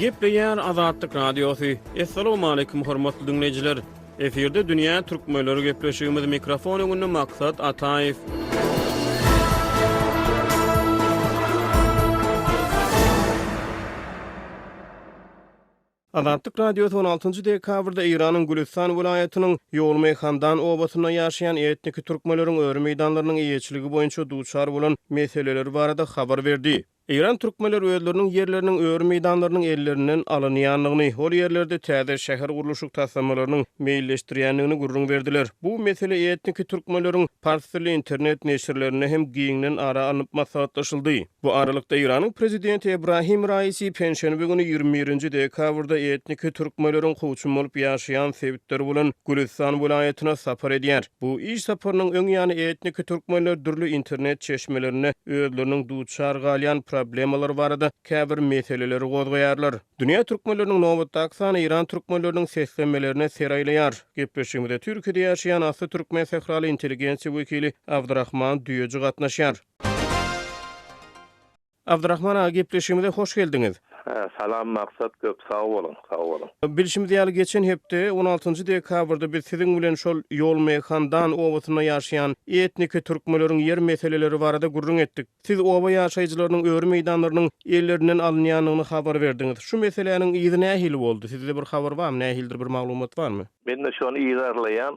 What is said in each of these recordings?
Gepleýär Azatlyk Radiosu. Assalamu alaykum hormatly dinleyijiler. Eferde dünýä türkmenleri gepleşigimiz mikrofon öňünde maksat Ataýew. Azatlyk Radiosu 16-njy dekabrda Iranyň Gülistan vilayatynyň Ýolmy Handan obasyna ýaşaýan etnik türkmenleriň öwrü meýdanlarynyň iýeçiligi boýunça duçar bolan meseleleri barada habar berdi. İran türkmenleri özlerinin yerlerinin öwrü meýdanlarynyň ellerinden alynýanlygyny, ol yerlerde täze şäher gurulşyk taslamalarynyň meýilleşdirýänligini gurrun berdiler. Bu mesele etnik türkmenleriň parsly internet neşirlerine hem giňden ara alınıp maslahatlaşyldy. Bu aralykda Iranyň prezidenti Ebrahim Raisi penşenbe günü 21-nji dekabrda etnik türkmenleriň howçum bolup ýaşaýan sebitleri bolan Gülistan vilayatyna sapar edýär. Bu iş saparynyň öň ýany etnik türkmenler dürli internet çeşmelerine özleriniň duçar galýan problemalar barada käbir meseleleri gozgaýarlar. Dünýä türkmenleriniň nowatdaky sany İran türkmenleriniň seslenmelerine seraýlaýar. Gepleşigimizde Türkiýede ýaşaýan asly türkmen sähraly intelligensiýa wekili Abdurrahman Düýeji gatnaşýar. Abdurrahman aga, gepleşigimize hoş geldiňiz. Salam maksat köp sağ bolun, sağ bolun. Bilişimiz ýaly geçen hepde 16-njy dekabrda biz siziň bilen şol Ýolmy Handan obasyna ýaşaýan etnik türkmenleriň yer meseleleri barada gurrun etdik. Siz oba ýaşaýjylarynyň öwrü meýdanlarynyň ellerinden alynýanlygyny habar berdiňiz. Şu meseleniň ýygy nähili boldy? Sizde bir habar barmy? Nähildir bir maglumat barmy? Ben de şonu ýygarlaýan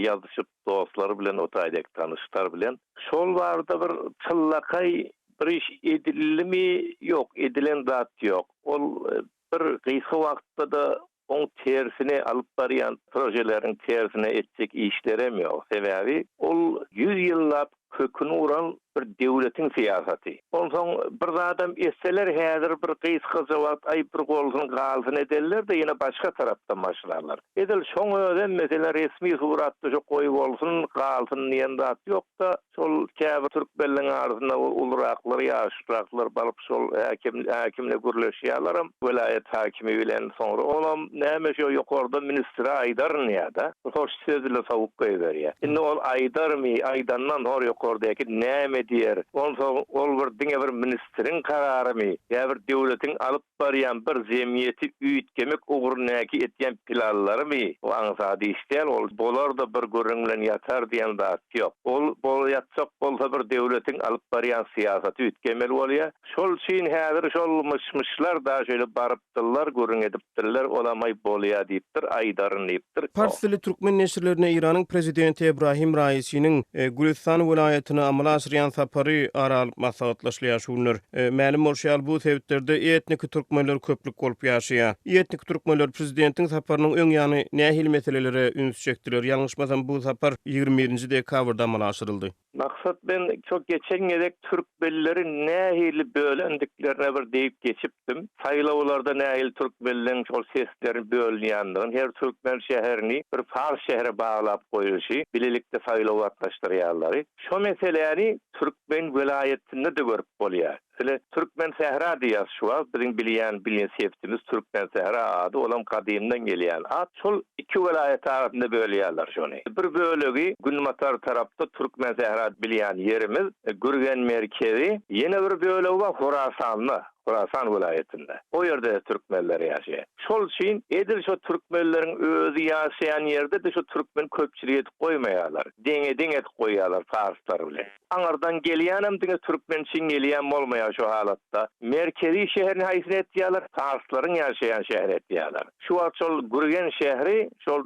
ýazyşyp dostlary bilen otaýdyk, tanışlar bilen. Şol barada bir çıllakay bir iş edilimi yok, edilen zat yok. Ol bir gysga wagtda da on tersine alıp barýan projelerin tersine etjek işlerem yok. Sebäbi ol 100 ýyllap köküni uran bir döwletiň siýasaty. Onsoň bir adam esseler häzir bir gysga jogap aýyp bir golsyny galsyn ederler de ýene başga tarapdan başlarlar. Edil şoň öden mesele resmi suratda şo goýup bolsun, galsyn diýen zat ýok da şol käbir türkmenliň arasynda uluraklary, ýaşraklary balyp şol häkimle gürleşýärler. Vilayet hakimi bilen soňra olam näme şo ýokarda ministri Aýdar näde? Hoş sözle sawup goýberýär. Indi ol Aýdarmy, Aýdandan hor ýokardaky näme diýer? Ol bir diňe bir ministriň kararmy, ýa bir döwletiň alyp barýan bir jemgyýeti üýtgemek ugrunaky etýän planlarmy? O aňsady işler, ol bolar da bir görüň bilen ýatar diýen zat ýok. Ol bol ýatsak bolsa bir döwletiň alyp barýan siýasaty üýtgemeli bolýar. Şol üçin häzir şol myşmyşlar da şöyle barypdylar, görüň edipdirler, olamay bolýar diýipdir, Aýdaryn diýipdir. Parsly türkmen neşirlerine İranyň prezidenti Ebrahim Raisi'nin Gülistan vilayatyna amala aşyrýan sapary ara alyp maslahatlaşýar. Mälim bolýar bu sebäplerde etnik türkmenler köplük bolup ýaşaýar. Etnik türkmenler prezidentiň saparynyň öň ýany nähil meselelere ünsüçekdiler. Ýalňyşmasam bu sapar 21-nji dekabrda amala aşyryldy. Maksat ben çok geçen gerek Türkmenleri nähili bölendiklerine bir deyip geçipdim. Saýlawlarda nähili Türkmenlerin şol seslerini bölünýändigini, her Türkmen şäherini bir Fars şähere baglap goýuşy, bilelikde saýlaw atlaşdyrýarlary. Şo meseleni Türkmen vilayetinde de görüp bolýar. Türkmen Sehra diýär şu biziň bilýän sebitimiz Türkmen Sehra ady olam kadymdan gelýän ad. Şol iki vilayet arasynda bölýärler şonu. Bir bölegi Günmatar tarapda Türkmen Sehra bilýän yerimiz, Gürgen merkezi, ýene bir bölegi bar Horasan vilayetinde. O yerde Türkmenler ýaşaýar. Şol üçin edil şo Türkmenleriň özü ýaşaýan ýerde de şo Türkmen köpçüligi etip goýmaýarlar. Deňe etip goýýarlar farslar bilen. Aňardan gelýänem diňe Türkmen için gelýän bolmaýar şo halatda. Merkezi şäherini haýsyn etýärler, farslaryň ýaşaýan şäher etýärler. Şu wagt şol Gürgen şäheri şol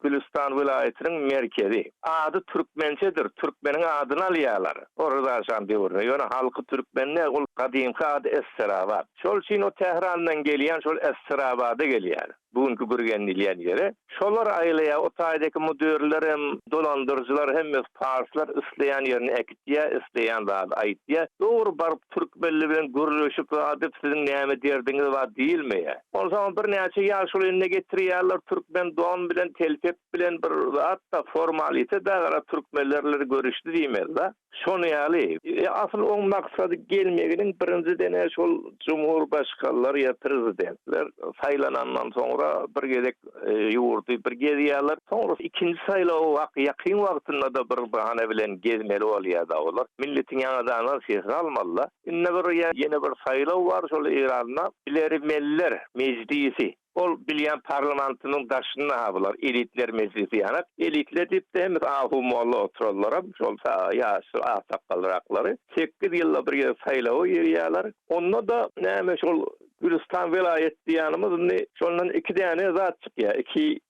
Gülistan vilayetiniň merkezi. Ady türkmençedir. Türkmeniň adyny alýarlar. Orada ýaşan döwürde. Ýöne halky türkmenler ol kadymky ady Esserabad. Şol üçin o Tehrandan gelýän şol Esserabada gelýär. Bugünkü Gürgen dilýän ýere. Şolar aýlaýa o taýdaky müdürler hem dolandyrjylar hem farslar isleýän ýerini ekitýär, isleýän zat aýtýar. Dogry baryp türkmenler bilen görüşip adyp siziň näme derdiňiz bar diýilmeýär. O zaman bir näçe ýaş şol ende getirýärler türkmen don bilen telpep bilen bir hatda formalite da türkmenlerle görüşdi diýmezler. Şonu ýaly. Asıl o maksady gelmeginiň birinji dene şol jumhurbaşkanlary ýa prezidentler saýlanandan soňra sonra bir gezek ýurdy, bir gezýärler. Sonra ikinji saýlaw ýakyn wagtynda da bir bahane bilen gezmeli bolýar olar. Milletiň ýaňadan ses almalylar. Inne bir ýene bir saýlaw bar şol Iranda bilermeller meclisi. Ol bilýän parlamentynyň daşyna habylar, elitler meclisi ýa-ni. Elitler diýip hem ahumalla oturarlar, şol ýaşy asakalraklary 8 ýylda bir saýlaw ýerýärler. Onda da näme şol Gülistan vilayet diýanymyz, şondan 2 däne zat çykýar. 2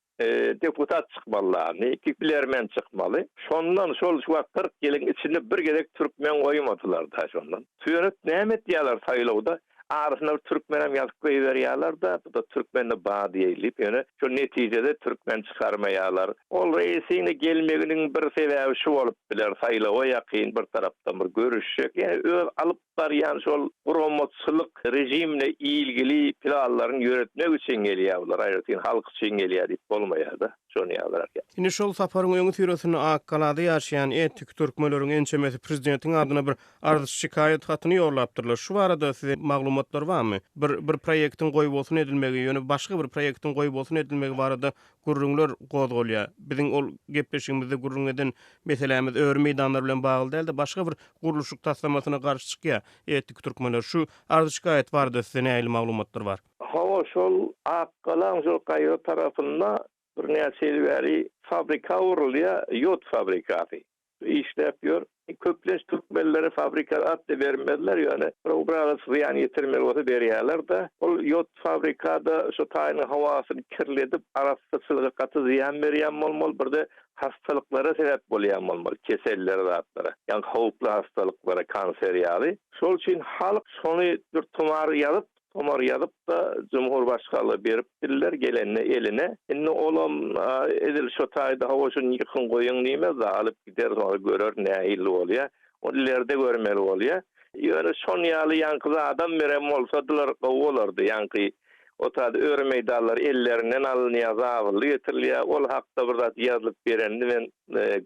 deputat çykmalylar, 2 bilermen çykmaly. Şondan şol şu 40 ýylyň içinde bir gerek türkmen goýmadylar da şondan. Süýerek näme diýerler saýlawda? Arasında Türkmenem yazıp koyuverýärler da, bu da Türkmenle bağ diýilip, ýöne şu netijede Türkmen çıkarmaýarlar. Ol reisine gelmeginiň bir sebäbi şu bolup biler, saýlawa ýakyn bir tarapdan bir görüşjek. Ýani öz alyp barýan şol promotçylyk rejimle ilgili planlaryny ýöretmek üçin gelýärler. Aýratyn halk üçin gelýär diýip bolmaýar da. Şonu ýazylar. Indi şol saparyň öňü süresinde Akkalada ýaşaýan etnik türkmenleriň ençemesi prezidentiň adyna bir arz şikaýet hatyny ýollapdyrlar. Şu barada size maglumatlar barmy? Bir proýektiň goýup bolsun edilmegi, ýöne başga bir proýektiň goýup bolsun edilmegi barada gurrunlar gozgolýar. Biziň ol gepleşigimizde gurrun eden meselemiz öwür meýdanlar bilen bagly däl-de başga bir guruluşyk taslamasyna garşy çykýar. Etnik türkmenler şu arz şikaýet barada size näme maglumatlar bar? Hawa şol Akkalaň şol Kaýra tarapynda bir näçe fabrika urulýar, yot fabrikaty. İşlep ýör. Köpleş türkmenlere fabrika addy bermediler, ýöne programy ziýan ýetirmeli bolsa berýärler da. Ol yot fabrikada şu taýyny hawasyny kirledip, arasçylyga gaty ziýan berýän bolmaly, birde hastalyklara sebäp bolýan bolmaly, keseller zatlara. Ýani howply hastalyklara, kanser ýaly. Şol üçin halk şonu bir tumar ýazyp da Cumhurbaşkanlığı berip diller gelenne eline. Indi olam edil şu taýda hawaşyn ýykyn goýun diýmez da alyp gider sonra görer nähili bolýar. O illerde görmeli bolýar. Ýöne şon ýaly ýanky adam berem bolsa diler gowalardy ýanky. O taýda öwre meýdanlar ellerinden alynýar, zawaly ýetirilýär. Ol hakda bir zat ýazylyp berendi men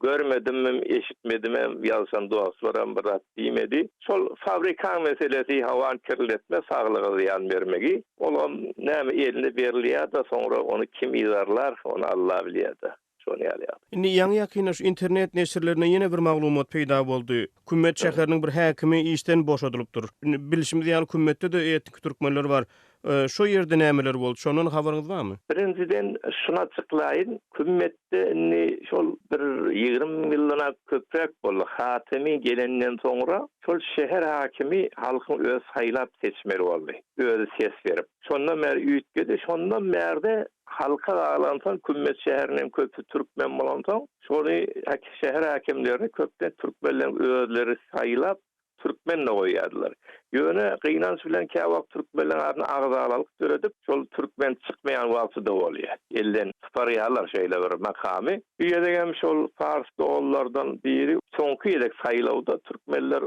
görmedimmi, eşitmedimmi, ýalşan duasy baram bir zat diýmedi. Şol fabrika meselesi hawan kirletme, saglyga ziýan bermegi. Olam näme eline berilýär da sonra onu kim ýazarlar, onu Allah bilýär da. Indi ýa-ni ýakyna şu internet neşirlerine ýene bir maglumat peýda boldy. Kümmet şäheriniň bir häkimi işden boşadylypdyr. Bilişimiz ýaly kümmetde de etnik türkmenler bar. Şo ýerde nämeler boldy? Şondan habaryňyz barmy? Birinciden şuna çyklaýyn, kümmetde şol bir 20 ýyldan köprek boldy. Hatimi gelenden soňra şol şäher hakimi halkyň öz saýlap seçmeli boldy. Özü ses berip. Şondan bäri üýtgedi, şondan bäri halka alansan kümmet şäheriniň köpü türkmen bolansoň, şonu şäher hakimleri köpden türkmenlerin özleri saýlap türkmenle goýýardylar. Ýöne gynanç bilen käwak türkmenlerin adyny agzalyk töredip, şol türkmen çykmaýan wagtyda bolýar. Elden tutarýarlar şeýle bir makamy. Bu ýerdegem şol Fars dowlardan biri soňky ýerek saýlawda türkmenler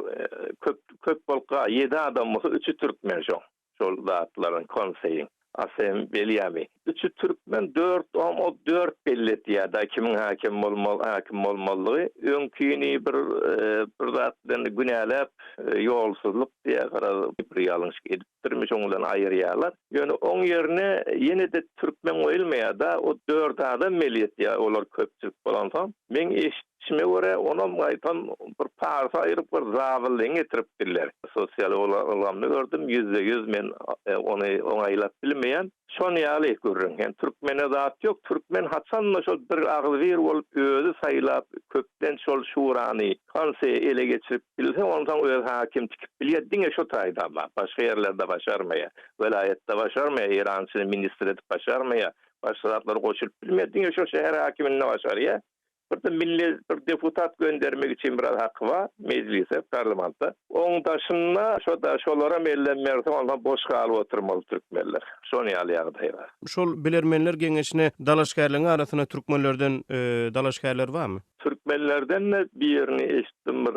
köp bolka 7 adam bolsa 3 türkmen şol zatlaryň konseýi. Asem Beliami. 3 türkmen 4 bellet ýa-da kimin hakim bolmaly, öňkini bir zatdan günäläp ýolsuzlyk diýe garadyp bir ýalňyş edipdirmiş, oňdan aýyrýarlar. Ýöne oň ýerine ýene de türkmen goýulmaýar da, o 4 adam mellet ýa, olar köpçülik bolansoň, men eşitme göre onam gaýtan bir parça aýryp bir zawallyň getiripdirler. Sosial olamny gördüm, %100 men onu oňaýlap bilmeýän. Şonu ýaly görürüm. Yani türkmene zat ýok. Türkmen haçanla şol bir aglyr bolup özü saýlap köpden şol şurany kanseýe ele geçirip bilse, ondan öz hakim tikip bilýär. Diňe şo taýda başga ýerlerde başarmaýar. Velayetde başarmaýar, Ýerançyny ministr edip başarmaýar. Başga zatlar goşup bilmeýär. Diňe şo şäher hakimine başarýar. Bir deputat göndermek için biraz hakkı var meclise, parlamenta. Onun daşına şolara mellenmerse ondan boş kalıp oturmalı Türkmenler. Şonu ýaly var. Şol bilermenler geňeşine dalaşgärliň arasynda türkmenlerden dalaşgärler barmy? Türkmenlerden de birini eşitdim, bir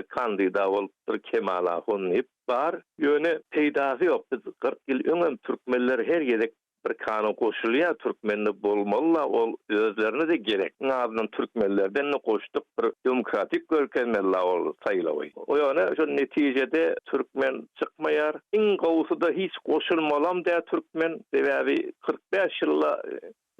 kandida bolupdyr, Kemal Ahunip bar. Ýöne peýdasy ýok. Biz 40 ýyl öňem türkmenler her ýerde bir kanun koşulýar, türkmende bolmaly, ol özlerine de gerek. Nazmyň türkmenlerden ne koştuk bir demokratik görkezmeli ol saýlawy. O ýöne şu netijede türkmen çykmaýar. Iň gowsy da hiç koşulmalam diýä türkmen sebäbi 45 ýylla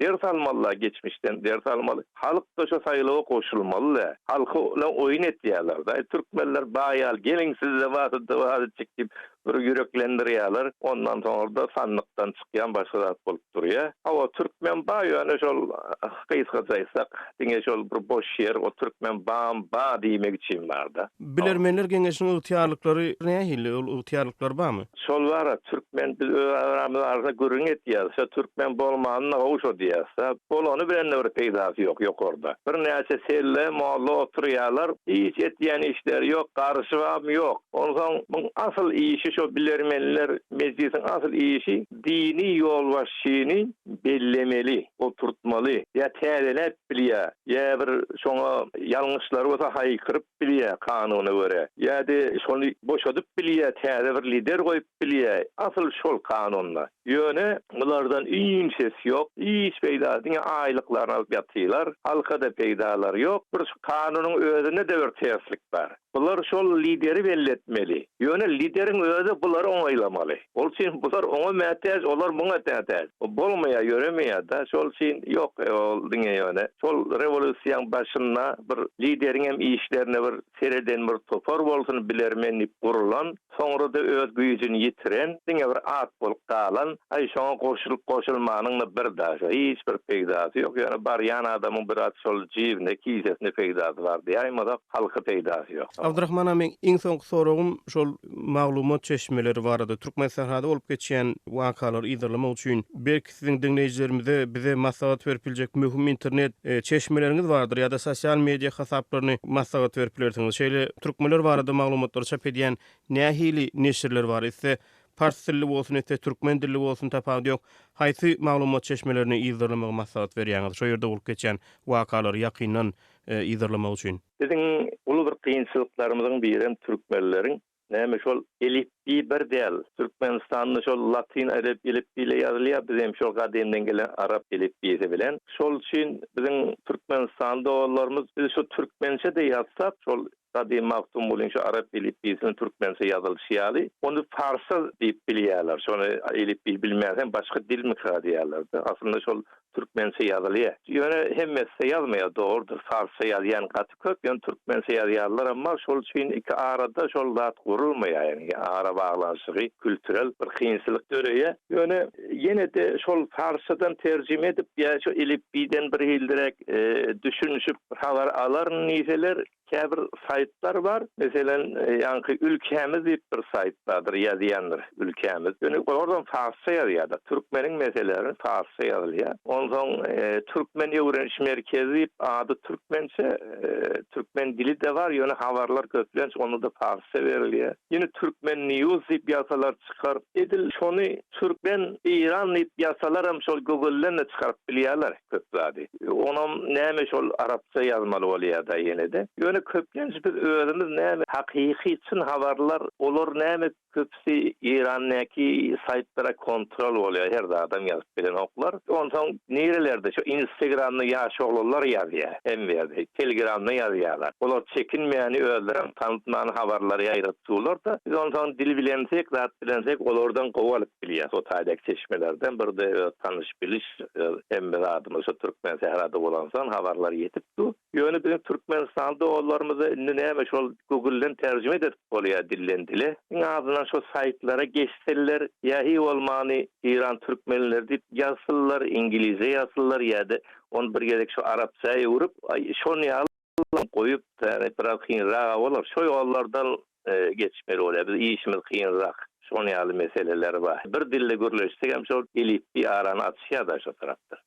ders almalı geçmişten ders almalı. Halk da şu sayılığa koşulmalı. Halkı oyun etdiýärler da. Türkmenler baýal gelin sizde vaat çekip bir yüreklendirýärler. Ondan sonra da sandıktan çykýan başga zat bolup durýar. Hawa türkmen baýany şol kysgaçaýsak, diňe şol bir boş ýer, o türkmen ba diýmek için barda. Bilermenler geňeşiniň ygtyýarlyklary nähili? Ol ygtyýarlyklar barmy? Şol bara türkmen biz aramyzda görüň etýär. Şo türkmen bolmanyna gowşa diýärse, bolany bilen bir peýdasy ýok orada. Bir näçe selle malla oturýarlar, hiç etýän işler ýok, garşywam ýok. Ondan bu asıl işi şu bilermenler meclisin asıl işi dini yol başyny bellemeli, oturtmaly. Ya täzelep bilýär, ya bir şoňa ýalňyşlar bolsa haýkyryp bilýär kanuny göre. Ýa-da şonu boşadyp bilýär, täze bir lider goýup bilýär. Asıl şol kanunla. Ýöne bulardan iň ses ýok, hiç peýda diňe aýlyklaryny alyp ýatylar, halkada peýdalar ýok. Bir kanunyň özüne de bir täsirlik bar. Bular şol lideri belletmeli. Ýöne lideriň özü bulary oňaýlamaly. Ol üçin bular oňa mätäç, olar buňa tätäç. O bolmaýa ýöremeýär da, şol üçin ýok ol diňe ýöne. Şol rewolusiýaň başynda bir lideriň hem işlerine bir sereden bir topar bolsun bilermenlik gurulan, soňra da öz güýjüni ýitiren, diňe bir at bolup galan, ay şoňa goşulyp goşulmanyň bir daşy, hiç bir peýdasy ýok. Ýöne bar ýan adamyň bir at şol jibine, kizesine peýdasy bar diýýärmada, halka peýdasy ýok. Abdurrahman amin, iň soňky soragym şol maglumat çeşmeleri barada Türkmen sahada olup geçýän wakalary ýygyrlamak üçin belki siziň dinleýijilerimize bize maslahat berpiljek möhüm internet çeşmeleriniz bardyr ýa-da sosial media hasaplaryny maslahat berpilersiňiz. Şeýle türkmenler barada maglumatlary çap edýän nähili neşirler bar ise fars dilli bolsun ise türkmen dilli bolsun tapawdy ýok. Haýsy maglumat çeşmelerini ýygyrlamak maslahat berýäňiz? Şo ýerde bolup geçýän wakalary ýakyndan ýygyrlamak üçin. Bizim ulu bir kıyınçılıklarımızın biri Türkmenlerin näme şol elipbi bir däl. Türkmenistanyň şol latin elipbi ile ýazylýar, bizim şol gadymdan gelen arap elipbisi bilen. Şol üçin bizim Türkmenistanda oğullarımız biz şu türkmençe de ýazsak, şol Kadim maktum bolan şu arap elipbisini türkmençe ýazylýar. Onu farsça diýip bilýärler. Şonu elipbi bilmäsen başga dil mi diýärler. Aslında şol türkmençe ýazylýar. Ýöne hemmesi ýazmaýar, dogrudur. Farsça ýazýan gaty köp, ýöne türkmençe ýazýarlar, amma şol üçin iki arada şol zat gurulmaýar. Yani ara baglanşygy, kültürel bir kynçylyk döreýär. Ýöne ýene de şol farsçadan terjime edip ýa şu elipbiden bir hildirek düşünüşüp habar alar niseler käbir saytlar var. Meselen ýa-ni ülkemiz diýip bir sayt bardyr, ýazýandyr ülkemiz. Ýöne oradan farsça ýazýar. Türkmeniň meselelerini farsça ýazylýar. Ondan Türkmen öwrenişi merkezi ady türkmençe, türkmen dili de var. Ýöne habarlar köplenç, onu da farsça berilýär. Ýene türkmen news diýip ýasalar çykar. Edil şonu türkmen İran diýip ýasalar hem şol Google'den de çykaryp bilýärler köp zady. Onam näme şol arapça ýazmaly bolýar da ýene de. Ýöne köplenç biz özümüz näme hakyky çyn habarlar, olar näme köpsi İran'daki saytlara kontrol bolýar. Her adam ýazyp bilen oklar. Ondan nerelerde şu Instagram'da ýaşy oglanlar ýazýar. Hemme Telegram'da ýazýarlar. Olar çekinmeýän özlerini tanıtman habarlary ýaýratýarlar da biz ondan dil bilensek, zat bilensek olardan gowalyp bilýär. O taýdak çeşmelerden bir de tanış biliş hemme adamyz şu türkmen sehrada bolansan habarlar ýetipdi. Ýöne bizim Türkmenistanda oğullarymyzy näme şol Google'den terjime edip bolýar dilden dile. Ýa-da şu saytlara geçseler ýa-hi bolmany İran türkmenleri diýip ýazsyllar, İngilizce ýazsyllar ýa-da onu bir gerek şu arapça ýurup şonu ýalyp goýup biraz kynrak bolar. Şo ýollardan geçmeli bolýar. Biz işimiz kynrak. Şonu ýaly meseleler bar. Bir dille görleşsek hem şol elipbi arany açýar da şu tarapda.